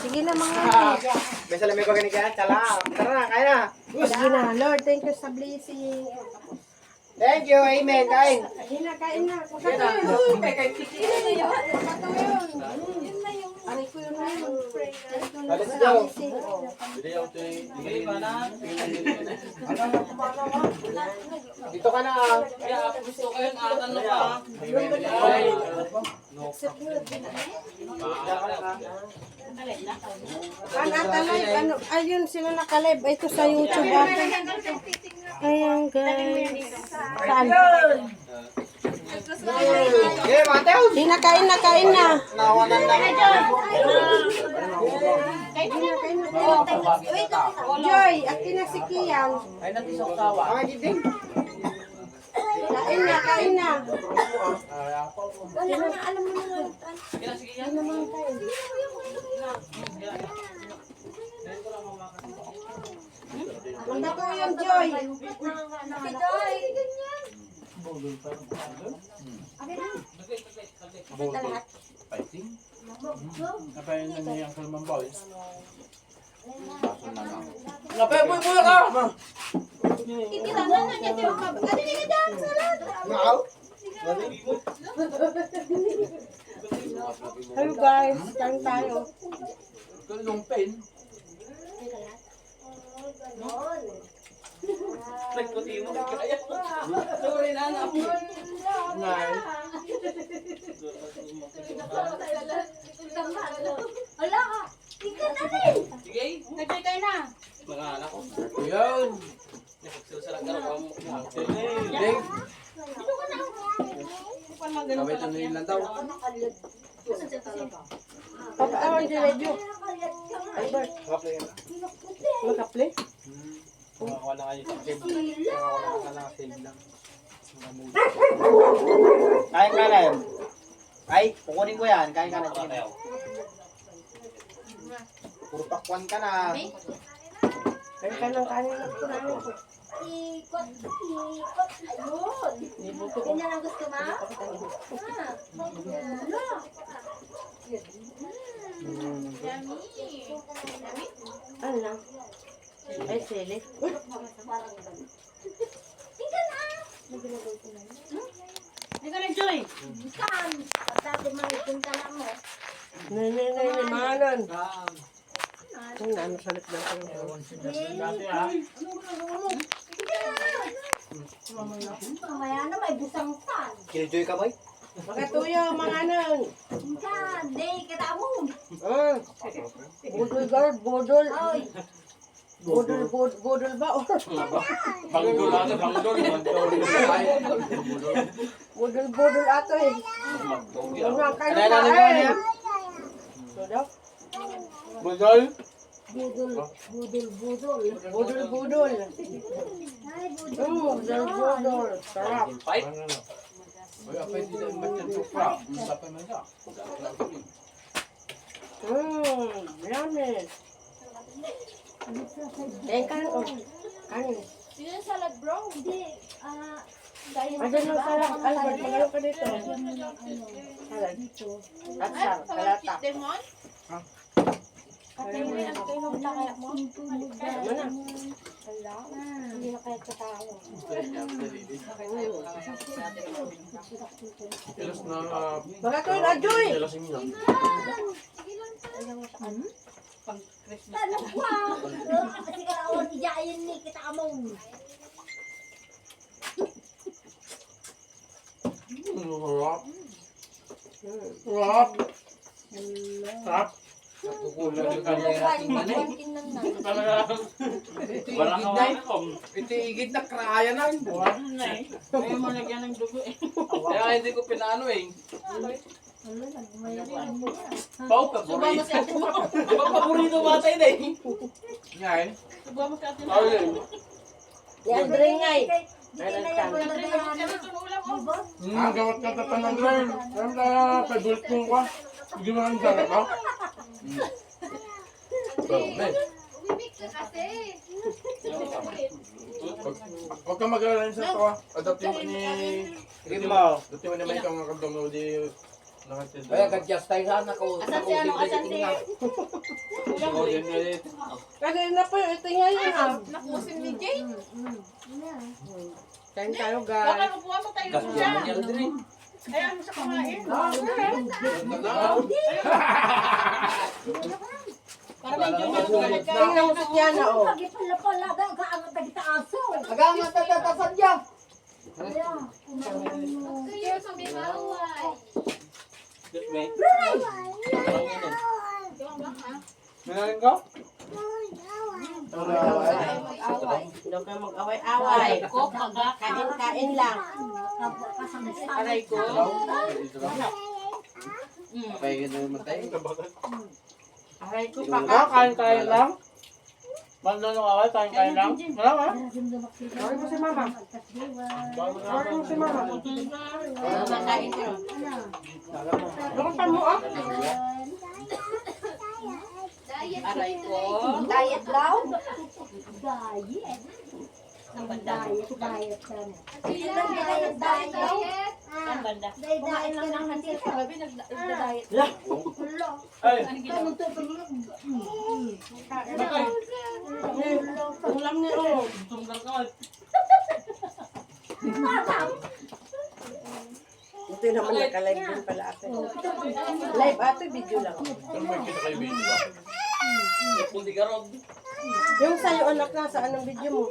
Sige na mga. May salamay ba ganito yan? Tala. Tara na, kaya na. Sige na. Lord, thank you sa blessing. Thank you, amen. Kain. Kain na, kain na. Kain na. Aray ko yun na yun. Let's go. Dito ka na. Gusto ko yun, ano pa? Ano, ayun sila nakalive. Ito sa YouTube. Ayan guys. Saan? Okay, Mateo. Di na, kain na, kain na. Nawanan lang. Joy, akin na si Kian. Ay, natisok tawa. Mga giting. Kain na, kain na. Kaya sige yan. Manda ko yung Joy. Kapain na niya ang Salman Boys. Napay, buy ka! Maaw. Hello guys, kain tayo. Kalong pen. Nagputi mo. Kaya. Sorry na, anak. Ngay. Sige. Nagtay tayo na. Mga anak ko. Yun. Nagsusalang ka mo. Ding. Kawit ang nilang daw. Papa, awan di radio. Albert, makaple? Wala kayo sa save. Wala ka lang save lang. Kain ka na yun. Ay, kukunin ko yan. Kain ka na. Puro pakwan ka na. Kain ka ng kanin na kinain ko. Ikot. Ayun. Ganyan ang gusto mo? Ano lang? Ay, sili. Ikaw na, Joy. Ikan. Pagdati mahipunta na mo. Nay, manon. Ang ano salit na ko. Mamaya na may busang pan. Killjoy ka, boy? Makatuyo, mga anon. Ikan. Day, kita mo. Budol guard, budol. Oy. Budol ba? Banggol ato, banggol. Budol ato eh. Ano ang kayo Ano pa yan? eh? So daw? Bulgol? Budol. Budol. Ay, budol. Budol. Sarap. Fight. Ay, apay di na machan sukra. Sapay man ka. Yummy. Eh, kanin. Sino yung salad, bro? Hindi. Gaya Ayan yung salad. Albert, magalo ka dito. Salad. Atsar, kalata. Katay mo yan. Kayo nung kaya mo. Ano na? Hindi na kaya sa tao. Ilas na Magatuloy na, Joy! ilasing niya. Tanong ko ah. Kasi kalawan ni Jayan ni kita mo. Sarap. Sarap. Sarap. Kukulang yung kanyang ating manay. Talaga. Wala ka wala kong. Itiigid na kraya na. May malagyan ng dugo eh. Kaya hindi ko pinano eh. Pau, paborito. Diba paborito batay na eh. Ngayon. Ayun. Yan, bring ngay. Gawat ka tatanang rin. Alam na, favorite kong ka. Hindi mo ang dala ka. Huwag kang mag-alala sa ito. Adapt yung ni... Sige mo. Dati mo naman kang nakagdong di Kaya ka-just tayo sana ko. Asan si ano? Asan si... Kanina pa yung ito nga yun ah. Nakusim ni Jay. Kain tayo Baka guys. lupuan mo tayo Gas siya. yan mo din. Ayan mo sa kumain. Para medyo malapad ka. Tingnan mo si Tiana oh. Lagi pala ba ang tagitaaso. Agama tatatasan dyan. Kaya sa may baway. May. Nanarin ko? Mag-away. Hindi kayo mag-away-away. Kain lang. Aray ko. Kaya gano'n naman tayo. Aray ko Ah, kain-kain lang? Manlunong ako, kain-kain lang? Wala ka? Tawag mo si mama. Tawag mo si mama. Makain ka. Lukutan mo ah. Aray ko. Diet daw? Ang banda. Diet ka na. Diet. Ang banda. Diet ka lang natin. Sa gabi nagda-diet. Ay, Ano ginawa? Ulam niya oh. Tumgal ka. Ito naman naka-live din pala ate. Live ate, video lang. pero may kita kayo video ba? Pundi ka ron. Yung sa'yo anak na, sa anong video mo?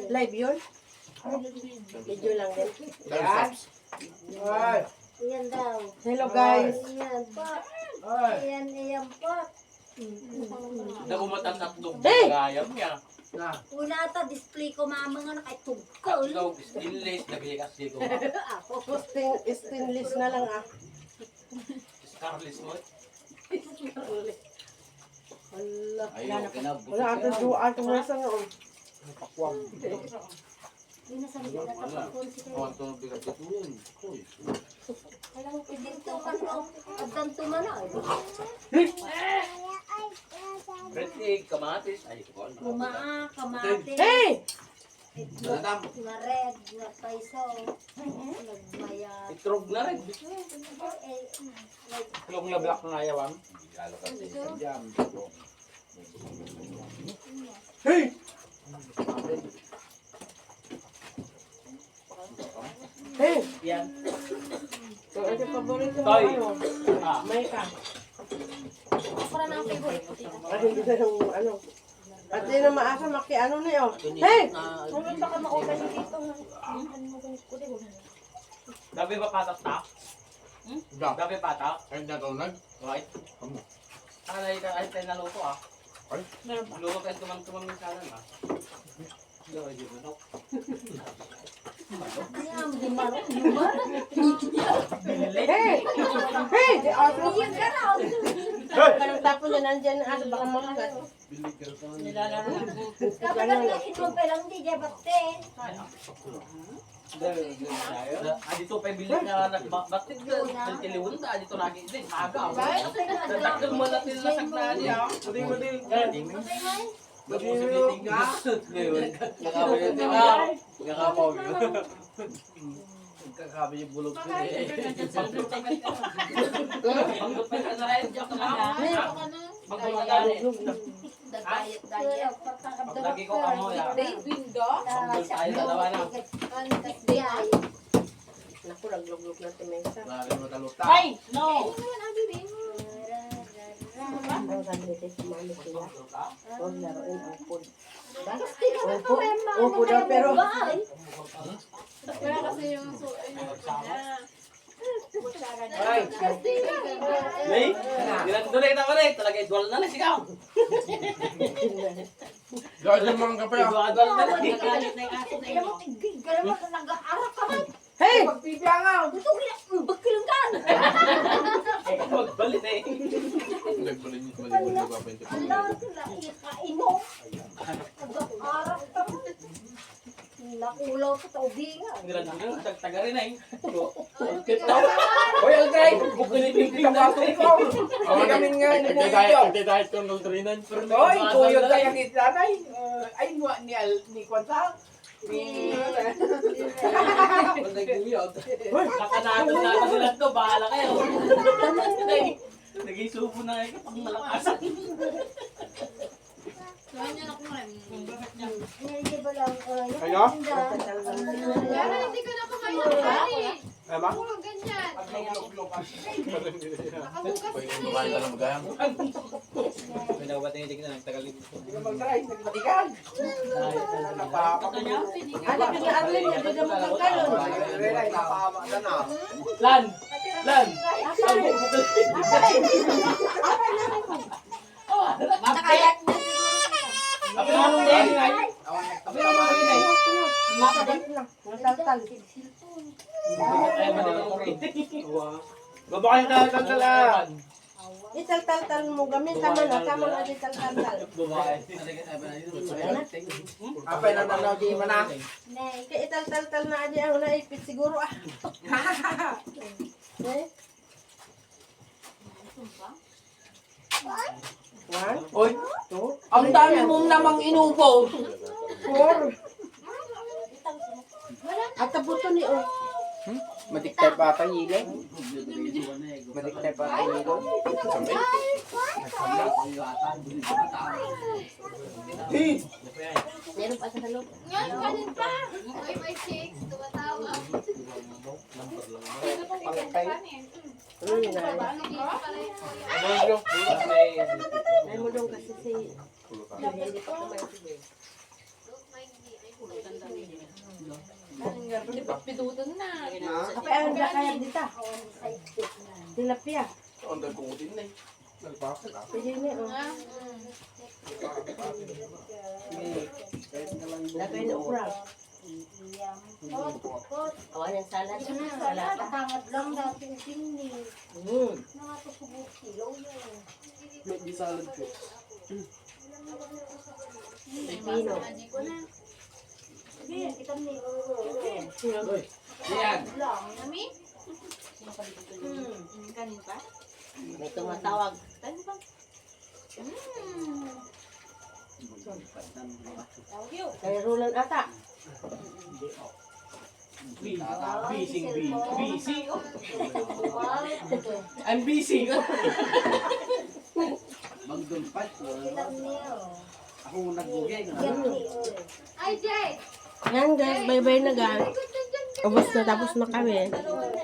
Live yun? Video lang din. Yan. Ay. Yan daw. Hello guys. Yan po. Ay. Yan po. Naku matatatlog. Hey! Gayam niya. Na. Una ata, display ko mama nga nakaitog ko. Ako daw, stainless. Nabili kasi ko. Stainless na lang ah. Scarless mo. Hala. Ayaw, kinabot. Wala ate, dual to mo sa noon. Pakwang. Yun na sabi ko na tapos si kayo. Awan to ng bigat ito yun. Uy. Kailangan pidinto ka no. Agdan tumana. Red egg, kamatis. Ay, ko. Kumaa, kamate. Hey! Daladam. Na red, na paiso. Nagmaya. Itrog na rin. Yung lablak na ayawan. Galo kasi sa jam. Hey! Hey! Yan. So, ito paborito mo Toy. ano? Ah. May ka. Para na ang favorite ko dito. At hindi na yung ano. At hindi na maasa maki-ano na yun. Hey! Pumunta ka ma-open dito. Gabi ba patak ta? Dam. Gabi patak? Ay, natunag. Right? Kamu. Ay, tayo naluto ah. Ay. Luto tayo tumang-tumang ng kanan ah. Gawin yun ano? Yan, di marong. Hey! Hey! Di ako. Yan ka raw. Kanang tapon na nandyan na asa baka makagat. Nilalaro na. Kapag ang itlog pa lang di jabate. Dito pa yung bilik na nagbatik na tiliwan ta. Dito lagi. Hindi, aga. Nagdakdal mo natin lasag na niya. Possibility nga. Nakabay yung tika. Nakabay. Nagkakabay yung bulog ko eh. Pagdupay ka na rin. Diyak na. Pagdupay Diet. Pag lagi ko kamo ya. Window. Pagdul tayo dalawa na. Naku, naglog-log na timesa. Grabe mo taluta. Ay! No! Ang sabi nito sa mami sila. Huwag laruin ang food. Kasi ka Opo, opo daw pero Kaya kasi yung Ay. Nay, dinagdulay na rin. Talaga idwal na lang sigaw. Gawin yung mga kape ah. Idwal na lang. nagalit na yung aso na Kaya ino. mo tigil ka naman ka nag-aarak ka man. hey! Pagpipiangaw. Gusto ko na, bagkilang ka. Magbalit eh. Nagbalin niyo sa malibol na papay. Ala, sila ikain mo. Nag-aarak ka man. Nakulaw sa taubingan. Nagdulay, tagtaga rin eh. Hoy, Aldray. Bukulit yung pinagbato ko. Ako namin nga. Nagdadahit ko ng 3-9. Hoy, kuyod tayo ni Tanay. Ay, ni Kwanza. Nakanado na sila to, bahala kayo. Nag-isubo na kayo pag malakasan. Hindi ba lang, Kayo? Hindi ko na kumain. Ema? Puro ganyan. Nakabukas Kumain ka lang magayang. May nabating-itig na, nagtagalin. Anak ni Arlene, hindi na magkakaroon. Lan! Lan! Nakayat na Abi na nung din, ay. Abi na nung din, ay. Nasaltal. Ay, manilong rating. Baba kayo na tantala. Italtal-tal mo gamit. Tama na di taltal-tal. Babae. Apay na nanaw di man na. Kaya italtal-tal na adi ang naipit siguro ah. Eh? One, Oy, two, ang dami mong namang inubo. four. At tabuto ni oh. Madiktay pa ata hilo. Madiktay pa ata hilo. Meron pa sa loob. Yan, kanin pa. Ay, may chicks. Tumatawa. Sino pong kikita ni? Nay. Nay mo dong kasi si hindi pa kumain si Bel. Pitutan na. Apa ang kaya dita? Tilapia. Ang dagkutin na eh. Pwede ni oh. Lagay na ukra. Awan yung salad. Salad. Katangat lang natin sini. Nakatupubok silaw yun. May salad ko. Pino. Sige, kita ni. Yan. Lang. Nami? Kanin pa? May tumatawag. Kaya rulan ata. Busy. I'm busy. Magdumpat. Kita ni. Ako nagbugay. Yan ni. Ay, Jay! Yan guys, bye-bye na guys. Ubus na, tapos na kami. Dalawa na